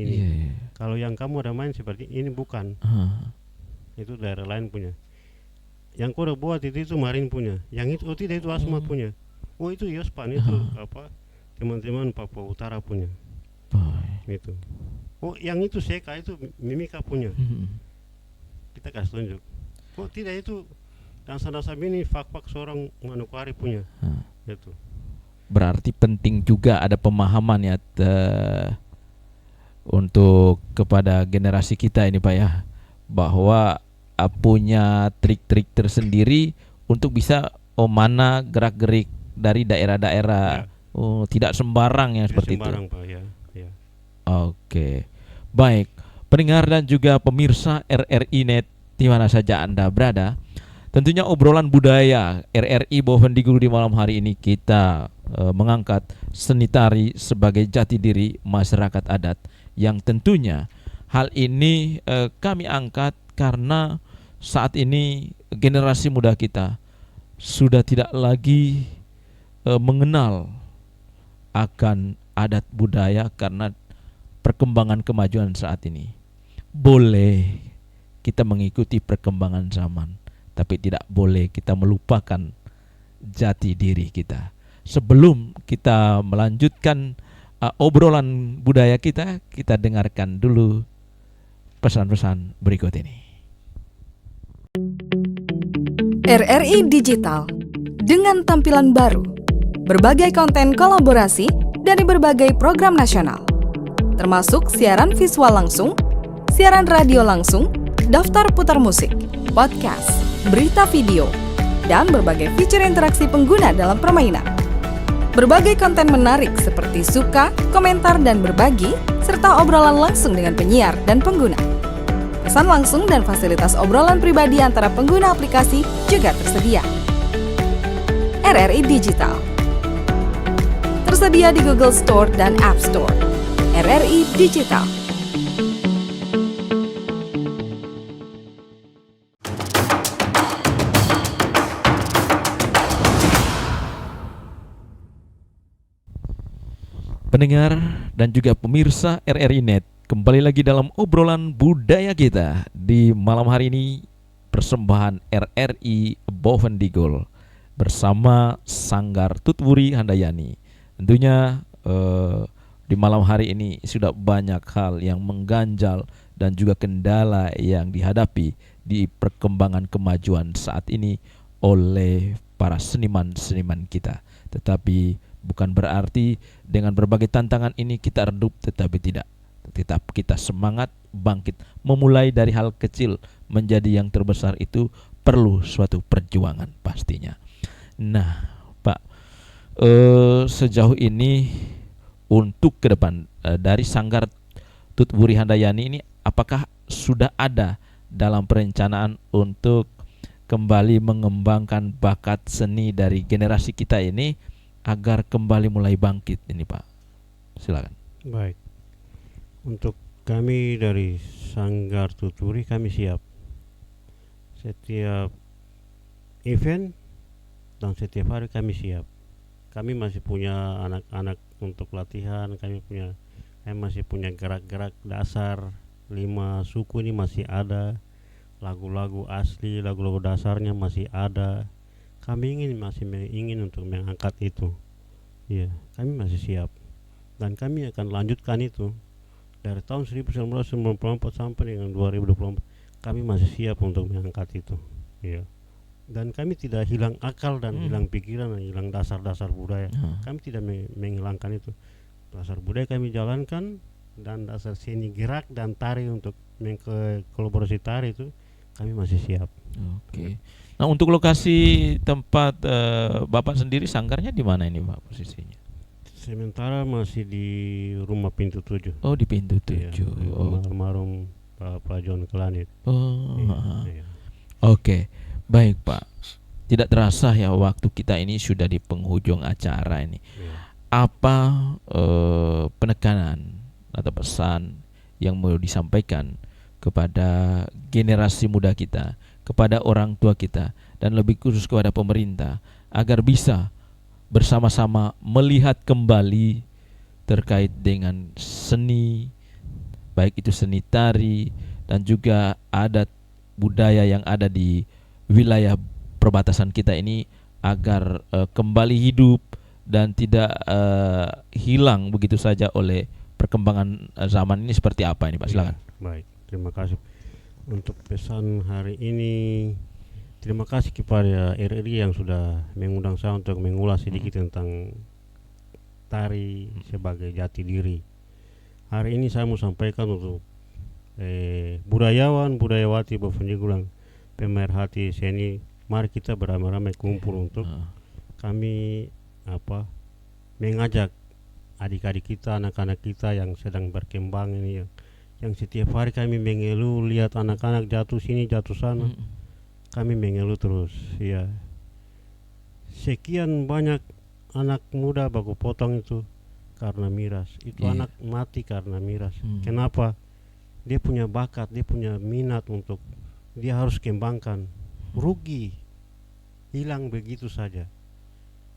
Kalau yang kamu ada main seperti ini bukan. Itu daerah lain punya. Yang kau udah buat itu Marin punya. Yang itu tidak, itu Asmat punya. Oh itu Yospan, itu apa? Teman-teman Papua Utara punya. Itu. Oh yang itu Seka, itu Mimika punya. Kita kasih tunjuk. Oh tidak, itu dansa-dansa ini Fak-Fak seorang Manokwari punya. Itu. Berarti penting juga ada pemahaman ya untuk kepada generasi kita ini Pak ya, bahwa punya trik-trik tersendiri untuk bisa mana gerak-gerik dari daerah-daerah. Tidak sembarang yang seperti sembarang, itu. Pak, ya. Oke. Baik, pendengar dan juga pemirsa RRI Net di mana saja Anda berada. Tentunya obrolan budaya RRI Bovendigul di malam hari ini kita mengangkat seni tari sebagai jati diri masyarakat adat, yang tentunya hal ini kami angkat karena saat ini generasi muda kita sudah tidak lagi mengenal akan adat budaya karena perkembangan kemajuan saat ini. Boleh kita mengikuti perkembangan zaman, tapi tidak boleh kita melupakan jati diri kita. Sebelum kita melanjutkan obrolan budaya kita dengarkan dulu pesan-pesan berikut ini. RRI Digital dengan tampilan baru, berbagai konten kolaborasi dari berbagai program nasional, termasuk siaran visual langsung, siaran radio langsung, daftar putar musik, podcast, berita video, dan berbagai fitur interaksi pengguna dalam permainan. Berbagai konten menarik seperti suka, komentar, dan berbagi, serta obrolan langsung dengan penyiar dan pengguna. Pesan langsung dan fasilitas obrolan pribadi antara pengguna aplikasi juga tersedia. RRI Digital tersedia di Google Store dan App Store. RRI Digital. Pendengar dan juga pemirsa RRI Net, kembali lagi dalam obrolan budaya kita di malam hari ini, persembahan RRI Bovendigul bersama Sanggar Tutwuri Handayani. Tentunya di malam hari ini sudah banyak hal yang mengganjal dan juga kendala yang dihadapi di perkembangan kemajuan saat ini oleh para seniman-seniman kita. Tetapi bukan berarti dengan berbagai tantangan ini kita redup, tetapi tidak. Tetap kita semangat, bangkit, memulai dari hal kecil menjadi yang terbesar itu perlu suatu perjuangan pastinya. Nah, Pak, sejauh ini untuk ke depan dari Sanggar Tutwuri Handayani ini, apakah sudah ada dalam perencanaan untuk kembali mengembangkan bakat seni dari generasi kita ini agar kembali mulai bangkit ini, Pak? Silakan. Baik. Untuk kami dari Sanggar Tutwuri, kami siap. Setiap event dan setiap hari kami siap. Kami masih punya anak-anak untuk latihan, kami masih punya gerak-gerak dasar 5 suku ini masih ada. Lagu-lagu asli, lagu-lagu dasarnya masih ada. Kami masih ingin untuk mengangkat itu. Ya, kami masih siap. Dan kami akan lanjutkan itu. Dari tahun 1994 sampai dengan 2024, kami masih siap untuk mengangkat itu. Ya. Dan kami tidak hilang akal dan hilang pikiran dan hilang dasar-dasar budaya. Kami tidak menghilangkan itu. Dasar budaya kami jalankan, dan dasar seni gerak dan tari untuk kolaborasi tari itu kami masih siap. Oke. Nah, untuk lokasi tempat Bapak sendiri sanggarnya di mana ini, Pak, posisinya? Sementara masih di rumah Pintu 7. Oh, di Pintu 7. Iya, di rumah almarhum Pak John Kelanit. Oh. Iya. Oke. Baik, Pak. Tidak terasa ya waktu kita ini sudah di penghujung acara ini. Iya. Apa penekanan atau pesan yang mau disampaikan kepada generasi muda kita, kepada orang tua kita, dan lebih khusus kepada pemerintah agar bisa bersama-sama melihat kembali terkait dengan seni, baik itu seni tari dan juga adat budaya yang ada di wilayah perbatasan kita ini agar kembali hidup dan tidak hilang begitu saja oleh perkembangan zaman ini. Seperti apa ini, Pak? Silakan. Iya, baik, terima kasih untuk pesan hari ini. Terima kasih kepada RRI yang sudah mengundang saya untuk mengulas sedikit tentang tari sebagai jati diri. Hari ini saya mau sampaikan untuk budayawan, budayawati Bovendigul, pemerhati seni, mari kita beramai-ramai kumpul untuk kami mengajak adik-adik kita, anak-anak kita yang sedang berkembang ini, yang setiap hari kami mengeluh lihat anak-anak jatuh sini jatuh sana. Kami mengeluh terus, ya. Sekian banyak anak muda baku potong itu karena miras. Itu anak mati karena miras. Kenapa? Dia punya bakat, dia punya minat untuk dia harus kembangkan. Rugi, hilang begitu saja.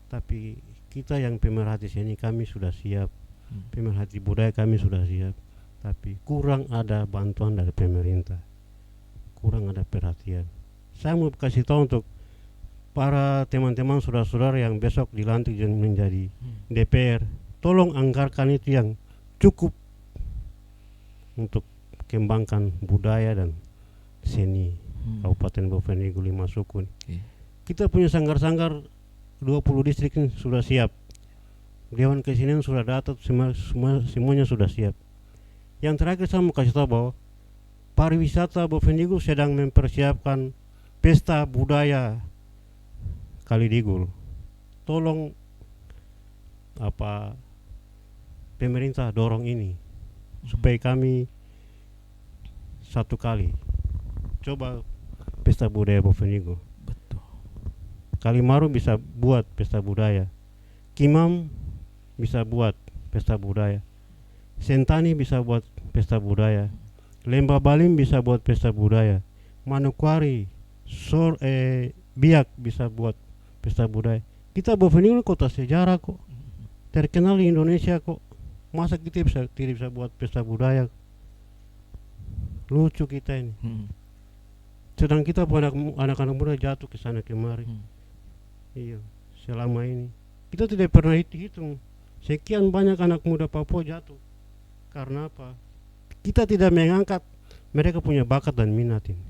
Tapi kita yang pemerhati seni kami sudah siap, pemerhati budaya kami sudah siap. Tapi kurang ada bantuan dari pemerintah, kurang ada perhatian. Saya mau kasih tahu untuk para teman-teman saudara-saudara yang besok dilantik menjadi DPR, tolong anggarkan itu yang cukup untuk kembangkan budaya dan seni Kabupaten Bovendigul 5 suku. Kita punya sanggar-sanggar 20 distrik ini sudah siap. Dewan Kesenian sudah datang, semuanya sudah siap. Yang terakhir saya mau kasih tahu bahwa pariwisata Bovendigul sedang mempersiapkan pesta budaya Kalidigul. Tolong pemerintah dorong ini supaya kami satu kali coba pesta budaya Bovendigul. Betul. Kalimaru bisa buat pesta budaya, Kimam bisa buat pesta budaya, Sentani bisa buat pesta budaya, Lembah Balim bisa buat pesta budaya, Manokwari, Biak bisa buat pesta budaya. Kita Bovendigul kota sejarah kok, terkenal di Indonesia kok. Masa kita tidak bisa buat pesta budaya? Lucu kita ini. Sedang kita pun anak-anak muda jatuh ke sana kemari. Iya, selama ini kita tidak pernah hitung sekian banyak anak muda Papua jatuh. Karena apa? Kita tidak mengangkat mereka punya bakat dan minat ini.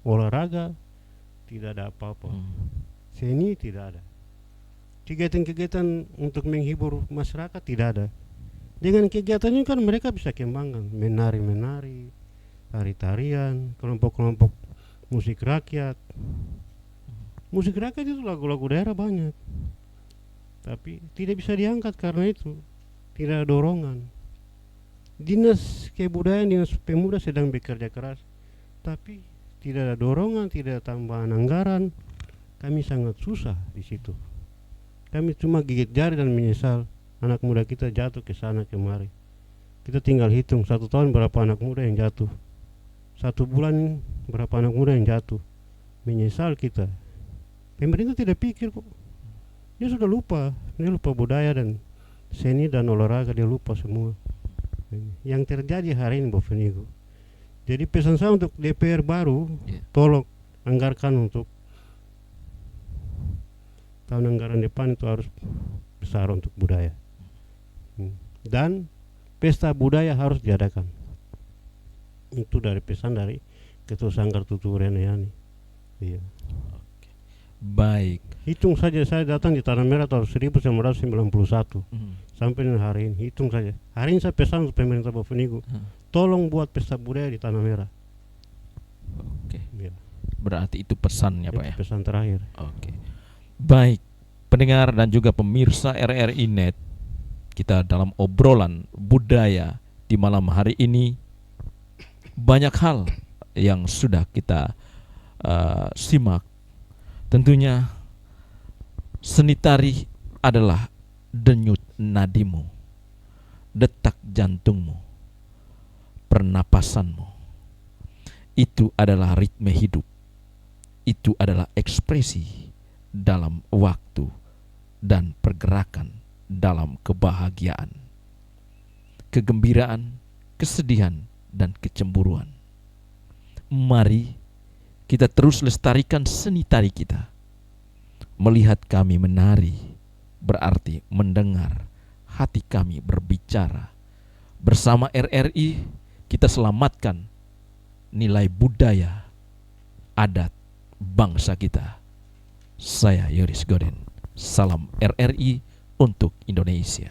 Olahraga tidak ada apa-apa. Seni tidak ada. Kegiatan-kegiatan untuk menghibur masyarakat tidak ada. Dengan kegiatan ini kan mereka bisa kembangkan menari-menari, tari-tarian, kelompok-kelompok musik rakyat. Musik rakyat itu lagu-lagu daerah banyak. Tapi tidak bisa diangkat karena itu tidak ada dorongan. Dinas Kebudayaan, Dinas Pemuda sedang bekerja keras, tapi tidak ada dorongan, tidak ada tambahan anggaran. Kami sangat susah di situ. Kami cuma gigit jari dan menyesal anak muda kita jatuh ke sana kemari. Kita tinggal hitung 1 tahun berapa anak muda yang jatuh, 1 bulan berapa anak muda yang jatuh. Menyesal kita. Pemerintah tidak pikir kok. Dia sudah lupa. Dia lupa budaya dan seni dan olahraga, dia lupa semua. Yang terjadi hari ini Bapak Nigo. Jadi pesan saya untuk DPR baru, tolong anggarkan untuk tahun anggaran depan itu harus besar untuk budaya. Dan pesta budaya harus diadakan. Itu dari pesan dari Ketua Sanggar Tutu Renayani. Iya. Baik. Hitung saja saya datang di Tanah Merah tahun 1991 sampai dengan hari ini. Hitung saja. Hari ini saya pesan untuk pemerintah Bapak Nigo, tolong buat pesta budaya di Tanah Merah. Oke. Ya. Berarti itu pesannya Pak ya. Pesan terakhir. Oke. Baik, pendengar dan juga pemirsa RRI Net, kita dalam obrolan budaya di malam hari ini banyak hal yang sudah kita simak. Tentunya seni tari adalah denyut nadimu, detak jantungmu, pernapasanmu. Itu adalah ritme hidup. Itu adalah ekspresi dalam waktu dan pergerakan dalam kebahagiaan, kegembiraan, kesedihan, dan kecemburuan. Mari kita terus lestarikan seni tari kita. Melihat kami menari berarti mendengar hati kami berbicara. Bersama RRI kita selamatkan nilai budaya, adat bangsa kita. Saya Yoris Goden. Salam RRI untuk Indonesia.